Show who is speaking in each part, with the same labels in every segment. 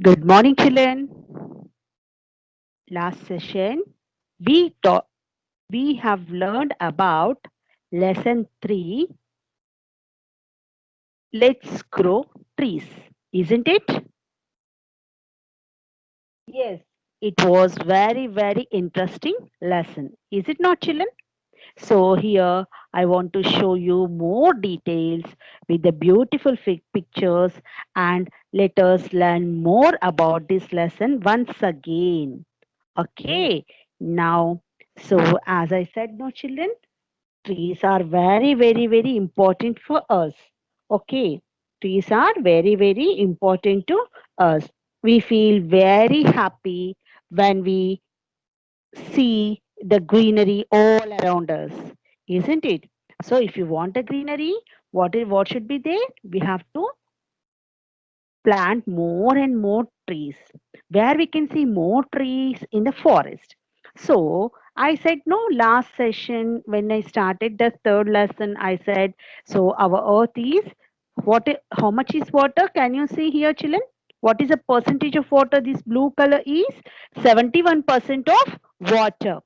Speaker 1: Good morning, children. Last session, we have learned about lesson 3. Let's grow trees, isn't it? Yes. It was very interesting lesson. Is it not, children? So here I want to show you more details with the beautiful pictures, and let us learn more about this lesson once again. Okay, now, so as I said, no, children, trees are very important for us. Okay, trees are very important to us. We feel very happy when we see the greenery all around us, isn't it? So, if you want a greenery, what should be there? We have to plant more and more trees, where we can see more trees in the forest. So I said, no, last session when I started the third lesson, I said, so our earth is how much is water? Can you see here, children? What is the percentage of water? This blue color is 71% of water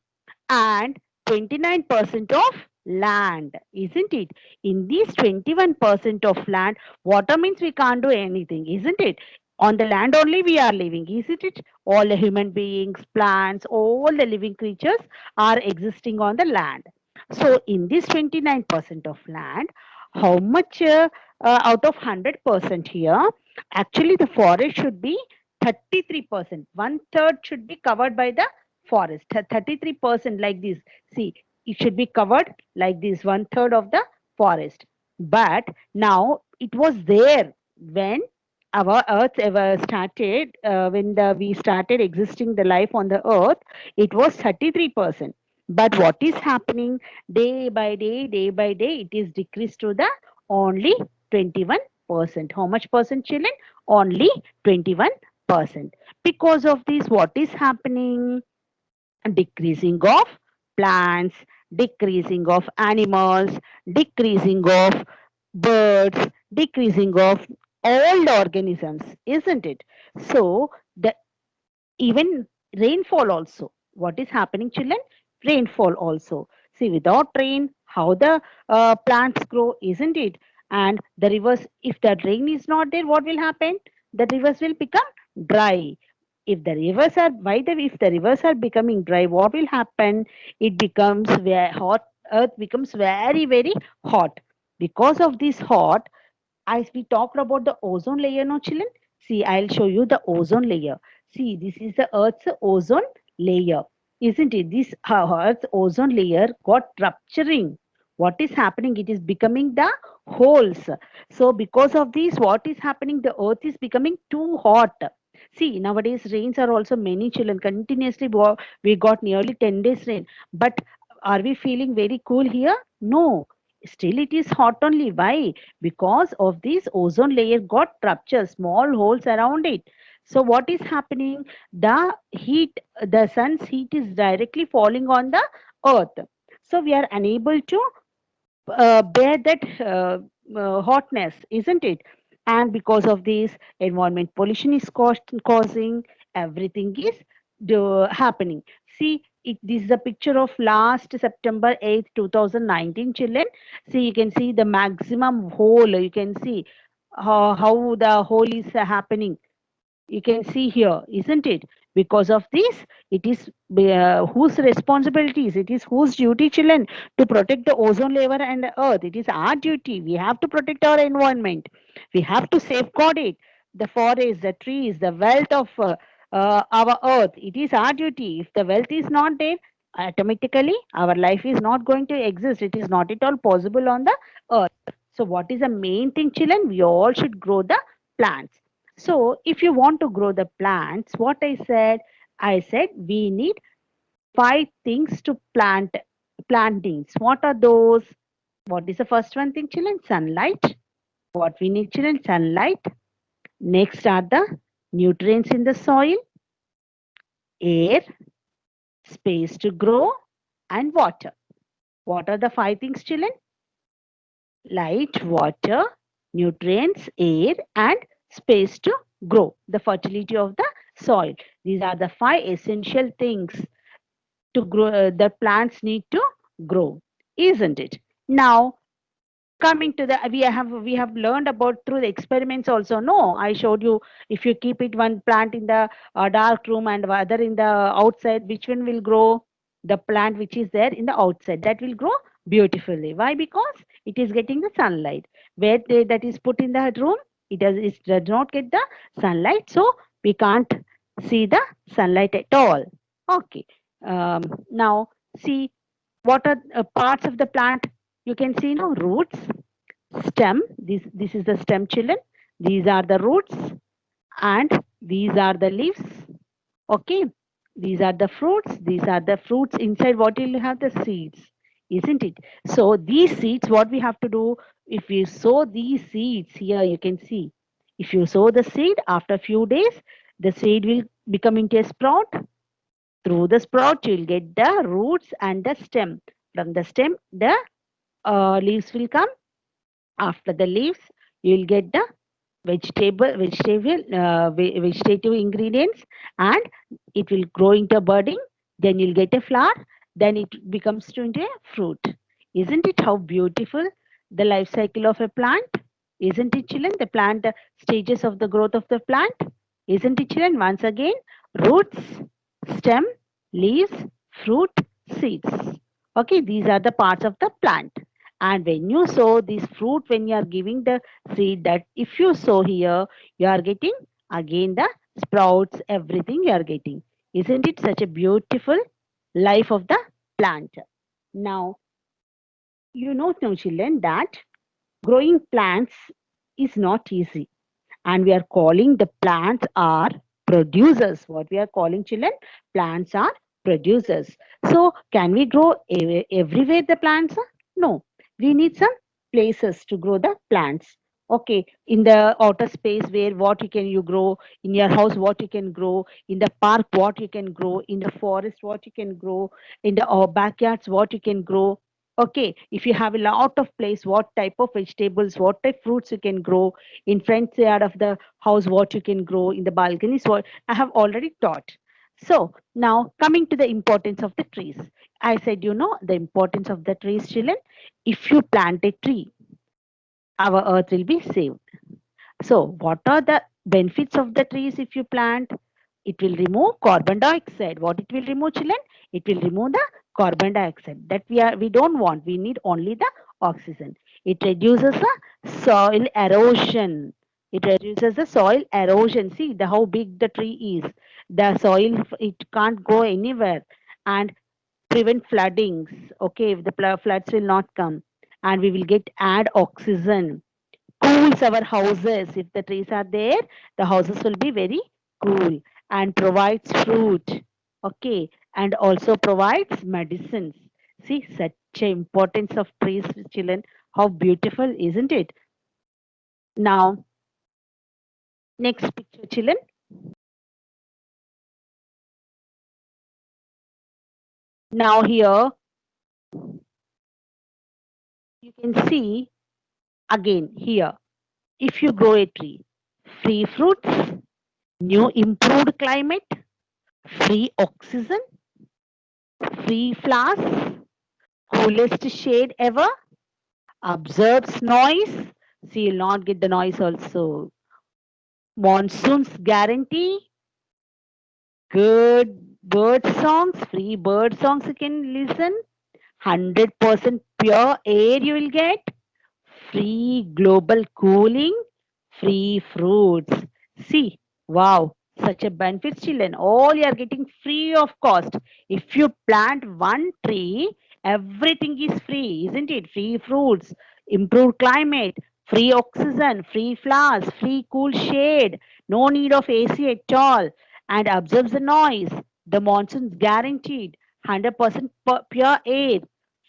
Speaker 1: and 29% of land, isn't it? In this 21% of land, water means we can't do anything, isn't it? On the land only we are living, isn't it? All the human beings, plants, all the living creatures are existing on the land. So in this 29% of land, how much out of 100% here, actually the forest should be 33%. One third should be covered by the forest. 33% like this. See, it should be covered like this, one third of the forest. But now it was there when our earth ever started, when we started existing the life on the earth, it was 33%. But what is happening day by day, it is decreased to the only 21%. How much percent, children? Only 21%. Because of this, what is happening? Decreasing of plants, decreasing of animals, decreasing of birds, decreasing of all the organisms, isn't it? So the even rainfall also. What is happening, children? Rainfall also. See, without rain, how the plants grow, isn't it? And the rivers, if the rain is not there, what will happen? The rivers will become dry. If the rivers are by the if the rivers are becoming dry, what will happen? It becomes very hot. Earth becomes very hot. Because of this hot, as we talked about the ozone layer, no, children. See, I'll show you the ozone layer. See, this is the Earth's ozone layer, isn't it? This Earth's ozone layer got rupturing. What is happening? It is becoming the holes. So, because of this, what is happening? The Earth is becoming too hot. See, nowadays rains are also many, children. Continuously, we got nearly 10 days rain. But are we feeling very cool here? No. Still, it is hot only. Why? Because of this ozone layer got ruptured, small holes around it. So what is happening? The heat, the sun's heat is directly falling on the earth. So we are unable to bear that hotness, isn't it? And because of this, environment pollution is causing, everything is happening. See, this is a picture of last September 8th, 2019, children. See, you can see the maximum hole. You can see how the hole is happening. You can see here, isn't it? Because of this, it is whose responsibilities, it is whose duty, children, to protect the ozone layer and the earth. It is our duty. We have to protect our environment. We have to safeguard it. The forest, the trees, the wealth of our earth. It is our duty. If the wealth is not there, automatically our life is not going to exist. It is not at all possible on the earth. So, what is the main thing, children? We all should grow the plants. So, if you want to grow the plants, what I said we need five things to plant plantings. What are those? What is the first one thing, children? Sunlight. What we need, children? Sunlight. Next are the nutrients in the soil, air, space to grow, and water. What are the five things, children? Light, water, nutrients, air, and space to grow, the fertility of the soil. These are the five essential things to grow, that plants need to grow, isn't it? Now, coming to the, we have learned about through the experiments also. No, I showed you, if you keep it one plant in the dark room and other in the outside, which one will grow? The plant which is there in the outside, that will grow beautifully. Why? Because it is getting the sunlight. Where that is put in the room, it does not get the sunlight, so we can't see the sunlight at all. Okay. Now see, what are parts of the plant? You can see no roots, stem. This is the stem, children. These are the roots, and these are the leaves. Okay, these are the fruits. These are the fruits. Inside, what will have the seeds, isn't it? So these seeds, what we have to do? If we sow these seeds here, you can see. If you sow the seed, after a few days, the seed will become into a sprout. Through the sprout, you will get the roots and the stem. From the stem, the leaves will come. After the leaves, you will get the vegetative ingredients, and it will grow into budding. Then you'll get a flower. Then it becomes to into a fruit. Isn't it how beautiful the life cycle of a plant? Isn't it, children? The plant stages of the growth of the plant. Isn't it, children? Once again, roots, stem, leaves, fruit, seeds. Okay, these are the parts of the plant. And when you sow this fruit, when you are giving the seed, that if you sow here, you are getting again the sprouts, everything you are getting. Isn't it such a beautiful life of the plant? Now, you know, now children, that growing plants is not easy, and we are calling the plants are producers. What we are calling, children, plants are producers. So can we grow everywhere the plants are? No, we need some places to grow the plants. Okay, in the outer space, where what you grow, in your house what you can grow, in the park what you can grow, in the forest what you can grow, in the backyards what you can grow. Okay, if you have a lot of place, what type of vegetables, what type fruits you can grow in front yard of the house, what you can grow in the balconies, what I have already taught. So now coming to the importance of the trees. I said, you know, the importance of the trees, children. If you plant a tree, our earth will be saved. So, what are the benefits of the trees if you plant? It will remove carbon dioxide. What it will remove, children? It will remove the carbon dioxide that we don't want. We need only the oxygen. It reduces the soil erosion. It reduces the soil erosion. See the how big the tree is. The soil, it can't go anywhere, and prevent floodings. Okay, if the floods will not come, and we will get add oxygen, cools our houses. If the trees are there, the houses will be very cool, and provides fruit. Okay, and also provides medicines. See, such a importance of trees, children. How beautiful, isn't it? Now, next picture, children. Now here you can see again here. If you grow a tree, free fruits, new improved climate, free oxygen, free flowers, coolest shade ever, absorbs noise. So you'll not get the noise also. Monsoons guarantee good bird songs, free bird songs you can listen. 100% pure air you will get. Free global cooling, free fruits. See, wow, such a benefit, children. All you are getting free of cost. If you plant one tree, everything is free, isn't it? Free fruits, improved climate, free oxygen, free flowers, free cool shade, no need of AC at all, and absorbs the noise. The monsoons guaranteed, 100% pure air,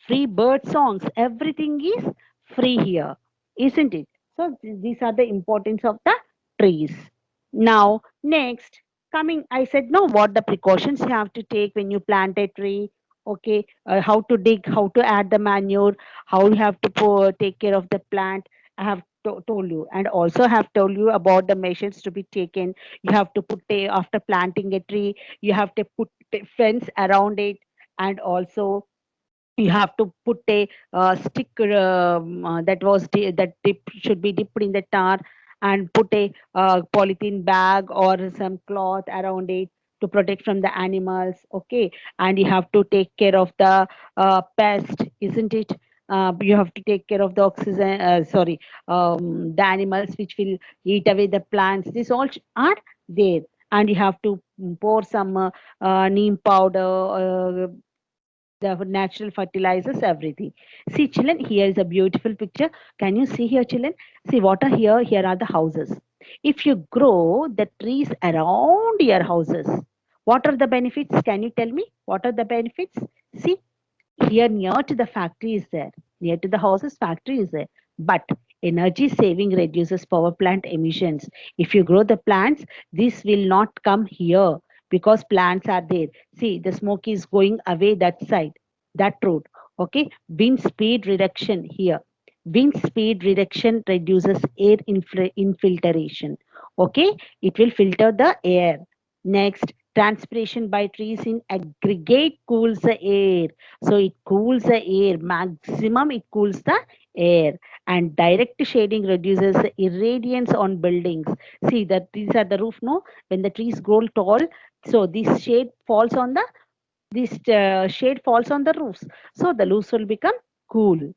Speaker 1: free bird songs, everything is free here, isn't it? So these are the importance of the trees. Now, next, coming, I said, no, what the precautions you have to take when you plant a tree. Okay, how to dig, how to add the manure, how you have to take care of the plant. I have told you, and also have told you about the measures to be taken. You have to put a, after planting a tree, you have to put a fence around it, and also you have to put a stick that should be dipped in the tar, and put a polythene bag or some cloth around it to protect from the animals. Okay, and you have to take care of the pest, isn't it? You have to take care of the oxygen, sorry, the animals which will eat away the plants. These all are there, and you have to pour some neem powder, the natural fertilizers, everything. See, children, here is a beautiful picture. Can you see here, children? See, what are here? Here are the houses. If you grow the trees around your houses, what are the benefits? Can you tell me? What are the benefits? See, here near to the factory is there, near to the houses factory is there, but energy saving reduces power plant emissions. If you grow the plants, this will not come here, because plants are there. See, the smoke is going away that side, that road. Okay, wind speed reduction here. Wind speed reduction reduces air infiltration. Okay, it will filter the air. Next, transpiration by trees in aggregate cools the air. So it cools the air, maximum it cools the air. And direct shading reduces the irradiance on buildings. See that these are the roof, no? When the trees grow tall, so this shade falls on the roofs. So the roofs will become cool.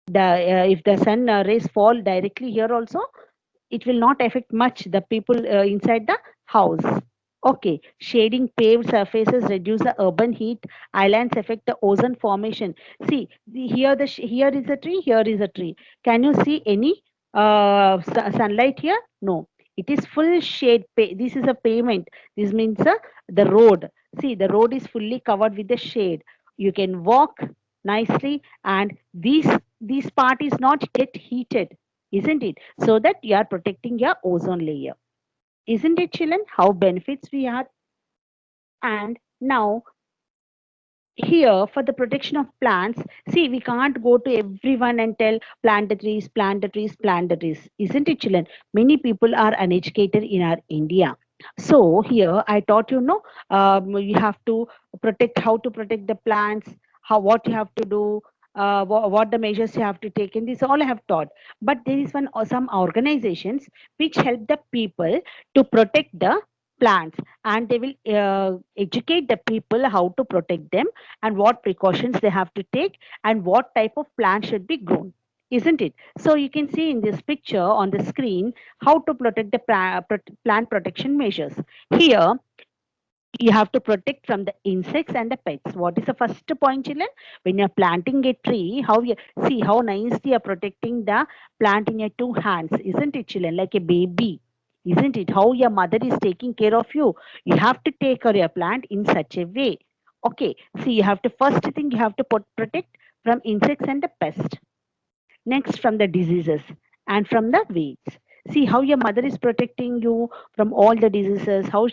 Speaker 1: The if the sun rays fall directly here also, it will not affect much the people inside the house. Okay, shading paved surfaces reduce the urban heat. Islands affect the ozone formation. See, here is a tree, here is a tree. Can you see any sunlight here? No. It is full shade. This is a pavement. This means the road. See, the road is fully covered with the shade. You can walk nicely, and this part is not get heated, isn't it? So that you are protecting your ozone layer. Isn't it, children? How benefits we are. And now here for the protection of plants, see, we can't go to everyone and tell plant the trees, plant the trees, plant the trees. Isn't it, children? Many people are uneducated in our India. So here I taught you know you have to protect, how to protect the plants, how, what you have to do, what the measures you have to take, and this all I have taught. But there is one some organizations which help the people to protect the plants, and they will educate the people how to protect them, and what precautions they have to take, and what type of plant should be grown, isn't it? So you can see in this picture on the screen how to protect the plant protection measures. Here you have to protect from the insects and the pets. What is the first point, children? When you're planting a tree, how you see how nicely you're protecting the plant in your two hands, isn't it, children? Like a baby, isn't it? How your mother is taking care of you, you have to take care of your plant in such a way. Okay, see, you have to, first thing, you have to protect from insects and the pest. Next, from the diseases and from the weeds. See how your mother is protecting you from all the diseases, how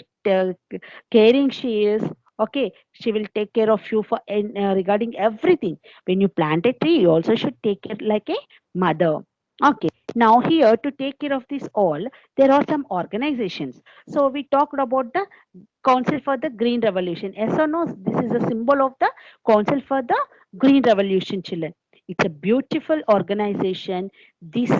Speaker 1: caring she is. Okay, she will take care of you for regarding everything. When you plant a tree, you also should take care like a mother. Okay, now here to take care of this all, there are some organizations. So we talked about the Council for the Green Revolution. Yes or no? This is a symbol of the Council for the Green Revolution, children. It's a beautiful organization. This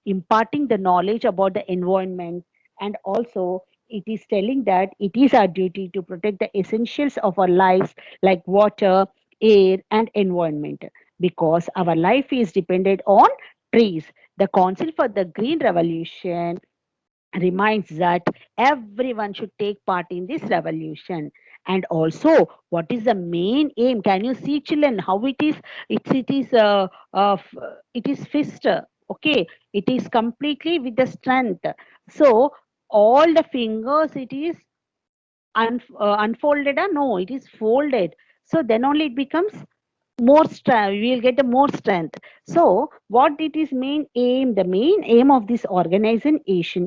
Speaker 1: imparting the knowledge about the environment, and also it is telling that it is our duty to protect the essentials of our lives like water, air, and environment, because our life is dependent on trees. The Council for the Green Revolution reminds that everyone should take part in this revolution. And also, what is the main aim? Can you see, children, how it is? It is it is fist. Okay, it is completely with the strength. So all the fingers, it is unfolded. No, it is folded. So then only it becomes more strength, we will get the more strength. So what it is main aim, the main aim of this organization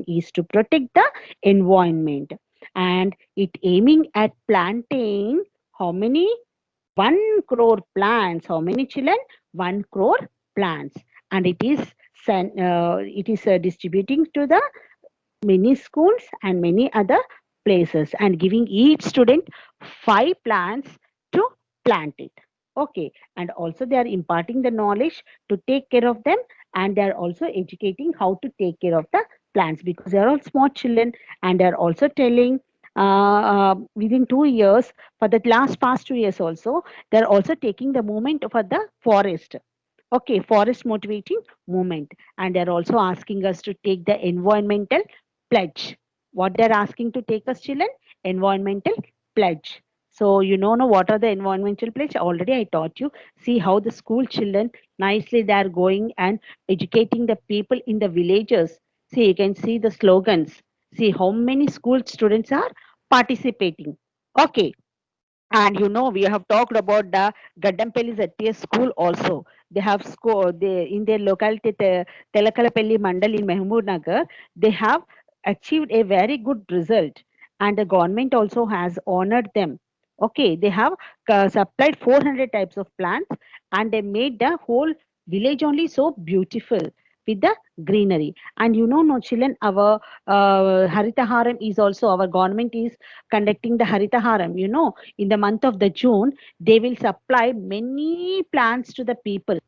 Speaker 1: is to protect the environment, and it aiming at planting how many, 1 crore plants. How many, children? 1 crore plants. And it is it is distributing to the many schools and many other places and giving each student 5 plants to plant it. Okay, and also they are imparting the knowledge to take care of them, and they are also educating how to take care of the plants because they are all small children, and they are also telling within 2 years, for the last past 2 years also, they are also taking the movement for the forest. Okay, forest motivating movement, and they're also asking us to take the environmental pledge. What they're asking to take us, children? Environmental pledge. So you know what are the environmental pledge? Already I taught you. See how the school children nicely they are going and educating the people in the villages. See, you can see the slogans. See how many school students are participating. Okay, and we have talked about the Gaddampalli ZTS school also. They have they in their locality, Telakalapalli Mandal in Mahmood Nagar, they have achieved a very good result, and the government also has honored them. Okay, they have supplied 400 types of plants, and they made the whole village only so beautiful with the greenery. And no children, our Haritaharam is also, our government is conducting the Haritaharam. In the month of the June, they will supply many plants to the people.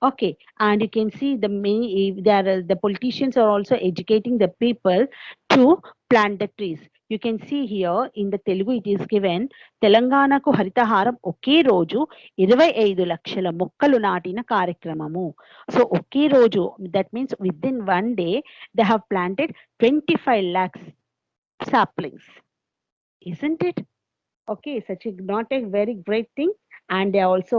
Speaker 1: Okay, and you can see the many there the politicians are also educating the people to plant the trees. You can see here in the Telugu it is given తెలంగాణకు హరితహారం ఒకే రోజు 25 లక్షల మొక్కలు నాటిన కార్యక్రమము. So ఒకే రోజు, that means within one day they have planted 25 lakhs saplings, isn't it? Okay, such a not a very great thing. And they are also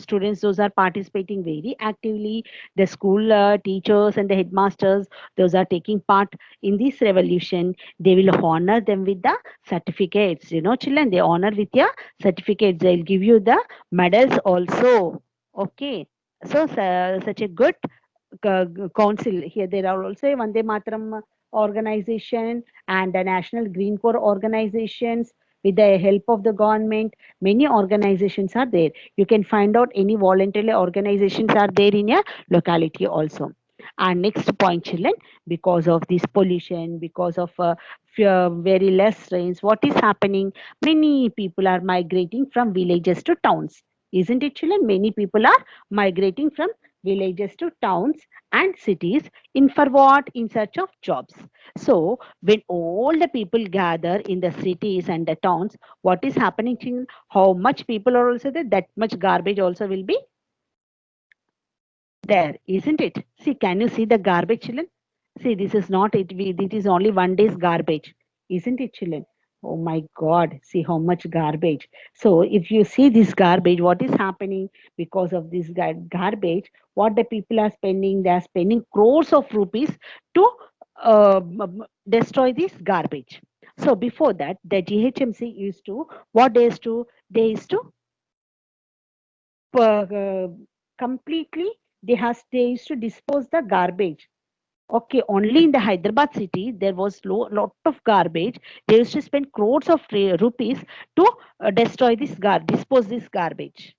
Speaker 1: students, those are participating very actively. The school teachers and the headmasters, those are taking part in this revolution. They will honor them with the certificates. Children, they honor with your certificates. They'll give you the medals also. Okay, so such a good council here. There are also a Vande Mataram organization and the National Green Corps organizations with the help of the government. Many organizations are there. You can find out any voluntary organizations are there in your locality also. And next point, children, because of this pollution, because of very less rains, what is happening? Many people are migrating from villages to towns. Isn't it, children? Many people are migrating from villages to towns and cities in for what? In search of jobs. So when all the people gather in the cities and the towns, what is happening? How much people are also there? That much garbage also will be there, isn't it? See, can you see the garbage, children? See, this is not it. It is only one day's garbage, isn't it, children? Oh my God, see how much garbage. So, if you see this garbage, what is happening because of this garbage? What the people are spending? They are spending crores of rupees to destroy this garbage. So, before that, the GHMC used to, what they used to, they used to completely they used to dispose the garbage. Okay, only in the Hyderabad city there was lot of garbage. They used to spend crores of rupees to destroy dispose this garbage.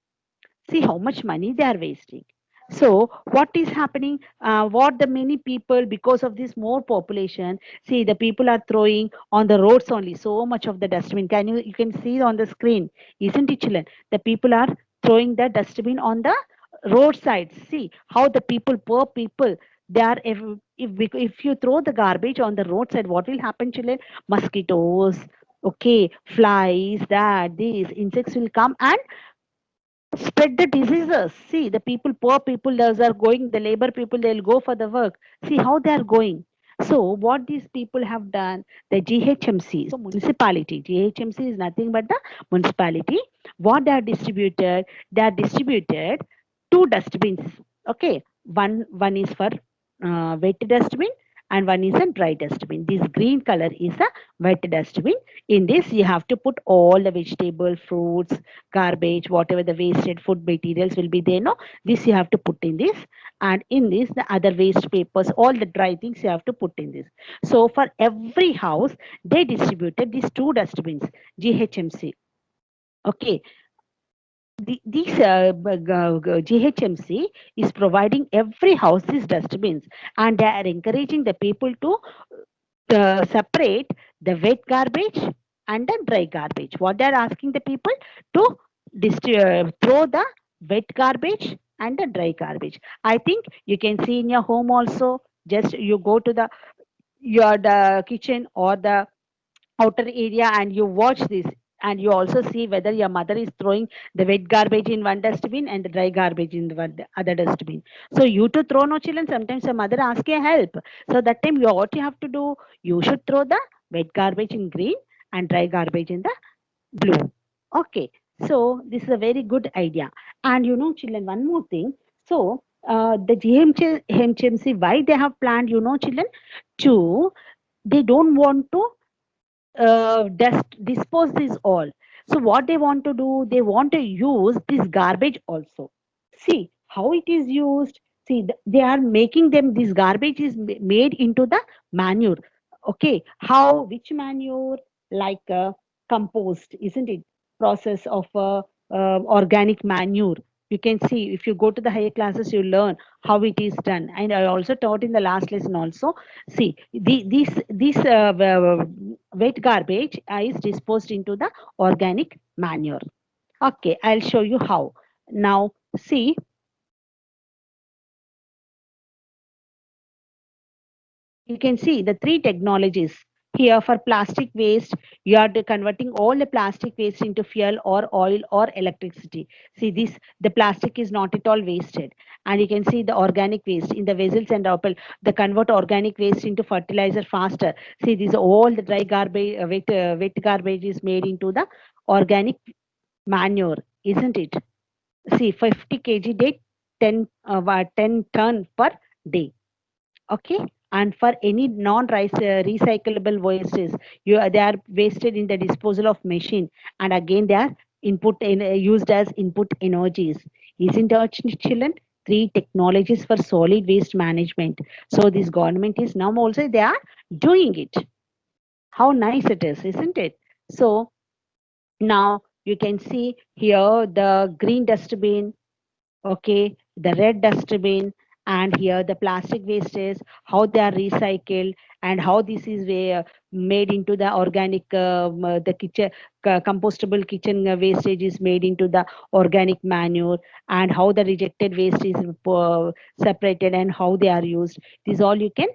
Speaker 1: See how much money they are wasting. So what is happening? What the many people, because of this more population, see the people are throwing on the roads only so much of the dustbin. You can see on the screen, isn't it, children? The people are throwing the dustbin on the roadside. See how the people, poor people, they are if you throw the garbage on the roadside, what will happen, children? Mosquitoes, okay, flies, that these insects will come and spread the diseases. See, the people, poor people, those are going, the labor people, they'll go for the work. See how they are going. So, what these people have done, the GHMC, so municipality, GHMC is nothing but the municipality. What they are distributed two dustbins. Okay, one is for wet dustbin and one is a dry dustbin. This green color is a wet dustbin. In this, you have to put all the vegetable, fruits, garbage, whatever the wasted food materials will be there. No, this you have to put in this, and in this, the other waste papers, all the dry things you have to put in this. So for every house, they distributed these two dustbins, GHMC. Okay, These GHMC is providing every house these dustbins, and they are encouraging the people to separate the wet garbage and the dry garbage. What they are asking the people to throw the wet garbage and the dry garbage. I think you can see in your home also. Just you go to the kitchen or the outer area and you watch this, and you also see whether your mother is throwing the wet garbage in one dustbin and the dry garbage in the other dustbin. So you to throw, no children, sometimes your mother ask you help. So that time what you have to do, you should throw the wet garbage in green and dry garbage in the blue. Okay, so this is a very good idea. And children, one more thing. So the GHMC, why they have planned, children, to they don't want to dispose this all. So what they want to do, they want to use this garbage also. See how it is used. See, they are making them, this garbage is made into the manure. Okay, how, which manure? Like compost, isn't it? Process of organic manure. You can see if you go to the higher classes, you learn how it is done. And I also taught in the last lesson also. See, this wet garbage is disposed into the organic manure. Okay, I'll show you how. Now, see, you can see the three technologies here. For plastic waste, you are converting all the plastic waste into fuel or oil or electricity. See this, the plastic is not at all wasted. And you can see the organic waste in the vessels and opal, the convert organic waste into fertilizer faster. See, these all the dry garbage, wet garbage is made into the organic manure, isn't it? See, 50 kg day, 10 ton per day. Okay, and for any non-rice recyclable wastes, they are wasted in the disposal of machine, and again they are used as input energies. Isn't it, children? Three technologies for solid waste management. So this government is now also they are doing it. How nice it is, isn't it? So now you can see here the green dustbin, okay, the red dustbin, and here the plastic wastes, how they are recycled, and how this is made into the organic the kitchen compostable kitchen wastage is made into the organic manure, and how the rejected waste is separated and how they are used. This all you can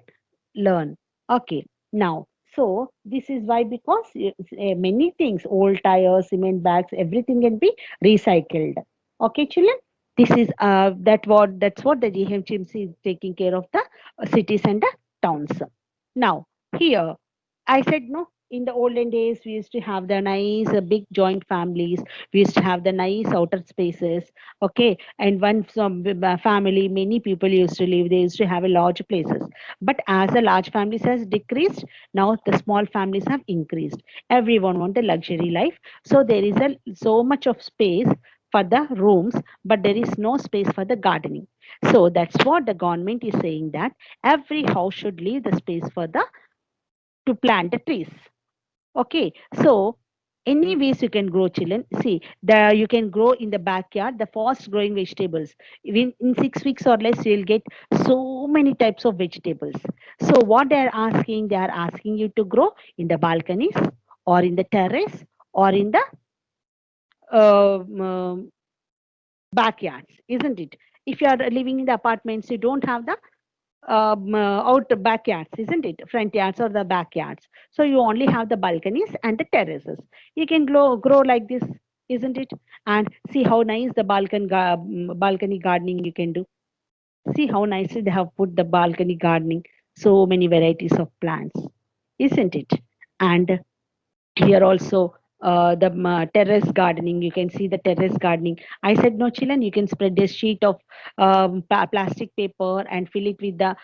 Speaker 1: learn. Okay, now, so this is why, because many things, old tires, cement bags, everything can be recycled. Okay, children, this is that's what the GHMC is taking care of the cities and the towns. Now, here I said no. In the olden days, we used to have the nice big joint families. We used to have the nice outer spaces. Okay, and one family, many people used to live. They used to have a large places. But as the large families has decreased, now the small families have increased. Everyone want a luxury life, so there is a so much of space for the rooms, but there is no space for the gardening. So that's what the government is saying, that every house should leave the space for the to plant the trees. Okay, so any ways you can grow, children. See, you can grow in the backyard the fast growing vegetables. In 6 weeks or less, you'll get so many types of vegetables. So what they are asking you to grow in the balconies or in the terrace or in the um, backyards, isn't it? If you are living in the apartments, you don't have the out backyards, isn't it? Front yards or the backyards. So you only have the balconies and the terraces. You can grow like this, isn't it? And see how nice the balcony gardening you can do. See how nicely they have put the balcony gardening. So many varieties of plants, isn't it? And here also the terrace gardening, you can see the terrace gardening. I said no, children, you can spread a sheet of plastic paper and fill it with the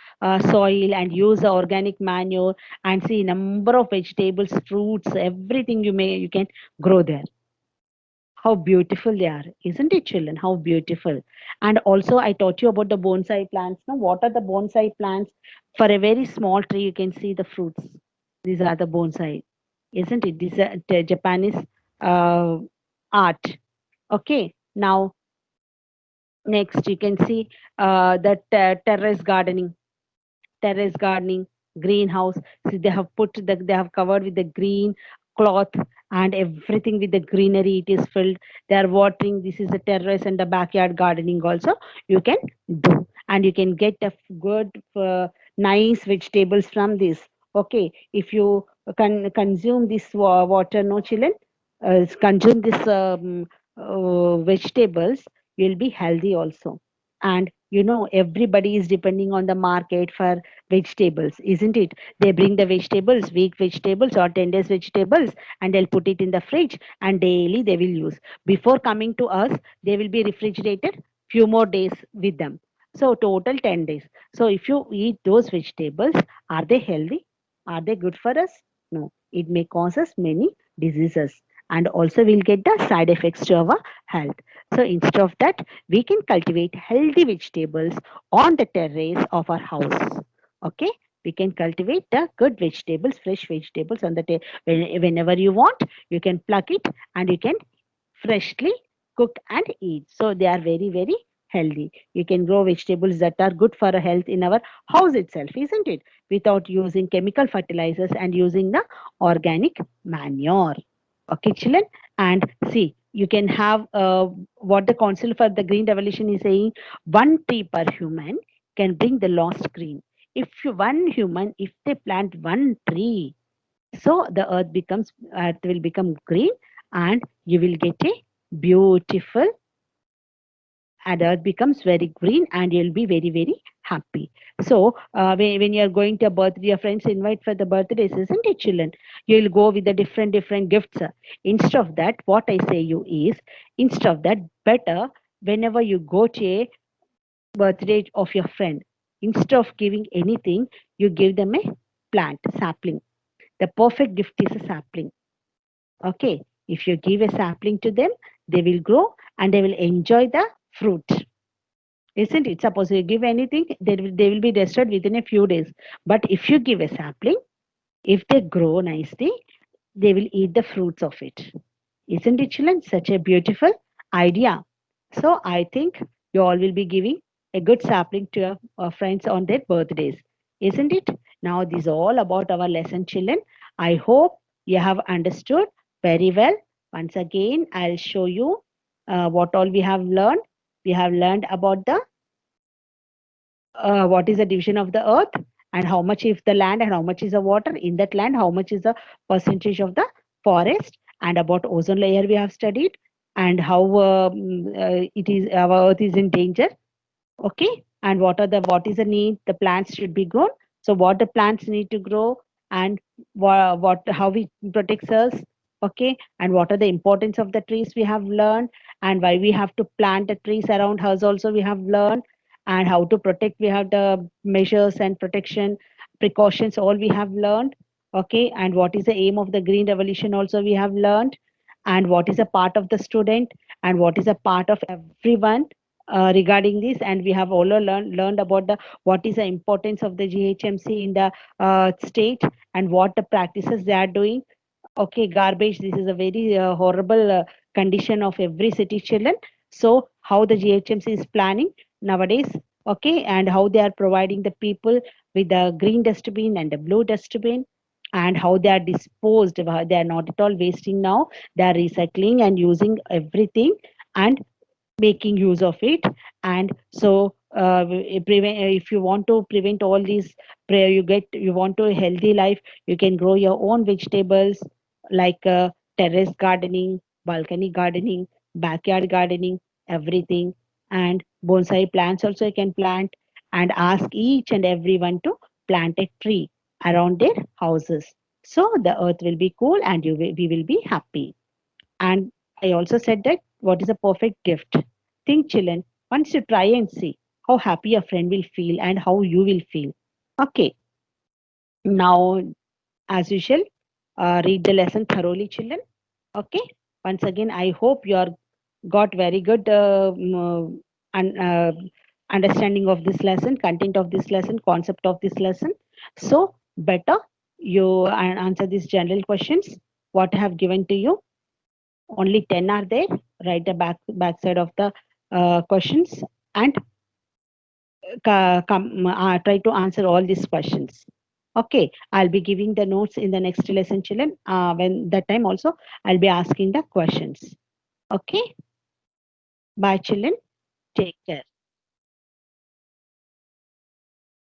Speaker 1: soil and use the organic manure, and see number of vegetables, fruits, everything you can grow there. How beautiful they are, isn't it, children? How beautiful. And also I taught you about the bonsai plants. Now what are the bonsai plants? For a very small tree you can see the fruits. These are the bonsai, isn't it? This is Japanese uh, art. Okay. Now, next you can see the terrace gardening, greenhouse. See, they have they have covered with the green cloth and everything with the greenery. It is filled. They are watering. This is a terrace and the backyard gardening also you can do, and you can get a good, nice vegetables from this. Okay, if you can consume this water, no children, consume this vegetables, you'll be healthy also. And everybody is depending on the market for vegetables, isn't it? They bring the vegetables, week vegetables or 10 days vegetables, and they'll put it in the fridge, and daily they will use. Before coming to us, they will be refrigerated few more days with them. So total 10 days. So if you eat those vegetables, are they healthy? Are they good for us? No, it may cause us many diseases, and also we'll get the side effects to our health. So instead of that, we can cultivate healthy vegetables on the terrace of our house. Okay, we can cultivate the good vegetables, fresh vegetables on the whenever you want. You can pluck it and you can freshly cook and eat. So they are very, very healthy. You can grow vegetables that are good for our health in our house itself, isn't it? Without using chemical fertilizers and using the organic manure. Okay, children. And see, you can have what the Council for the Green Revolution is saying: one tree per human can bring the lost green. If one human, if they plant one tree, so the earth will become green, and you will get a beautiful, and earth becomes very green, and you'll be very, very happy. So when you're going to a birthday, your friends invite for the birthdays, isn't it, children? You'll go with the different gifts. Instead of that, what I say you is, instead of that, better, whenever you go to a birthday of your friend, instead of giving anything, you give them a plant sapling. The perfect gift is a sapling. Okay, if you give a sapling to them, they will grow and they will enjoy the fruit. Isn't it? Suppose you give anything, they will be destroyed within a few days. But if you give a sapling, if they grow nicely, they will eat the fruits of it. Isn't it, children? Such a beautiful idea. So I think you all will be giving a good sapling to your friends on their birthdays. Isn't it? Now, this is all about our lesson, children. I hope you have understood very well. Once again, I'll show you what all we have learned. We have learned about the what is the division of the earth, and how much is the land and how much is the water in that land, how much is the percentage of the forest, and about ozone layer we have studied, and how it is our earth is in danger. Okay, and what is the need the plants should be grown. So what the plants need to grow, and what how we protects us. Okay, and what are the importance of the trees we have learned, and why we have to plant the trees around us also we have learned, and how to protect we have the measures and protection precautions all we have learned. Okay, and what is the aim of the green revolution also we have learned, and what is a part of the student, and what is a part of everyone regarding this. And we have also learned about the what is the importance of the GHMC in the state, and what the practices they are doing. Okay, garbage, this is a very horrible condition of every city, children. So how the GHMC is planning nowadays. Okay, and how they are providing the people with the green dustbin and the blue dustbin, and how they are disposed, they are not at all wasting now, they are recycling and using everything and making use of it. And so if you want to prevent all these, you want to a healthy life, you can grow your own vegetables, like terrace gardening, balcony gardening, backyard gardening, everything. And bonsai plants also you can plant, and ask each and everyone to plant a tree around their houses, so the earth will be cool, and we will be happy. And I also said that what is a perfect gift? Think, children, once you try and see how happy your friend will feel and how you will feel. Okay, now, as usual, read the lesson thoroughly, children. Okay, once again, I hope you are got very good understanding of this lesson, content of this lesson, concept of this lesson. So, better you answer these general questions what I have given to you. Only 10 are there. Write the backside of the questions and try to answer all these questions. Okay, I'll be giving the notes in the next lesson, children. When that time also, I'll be asking the questions. Okay, bye, children. Take care.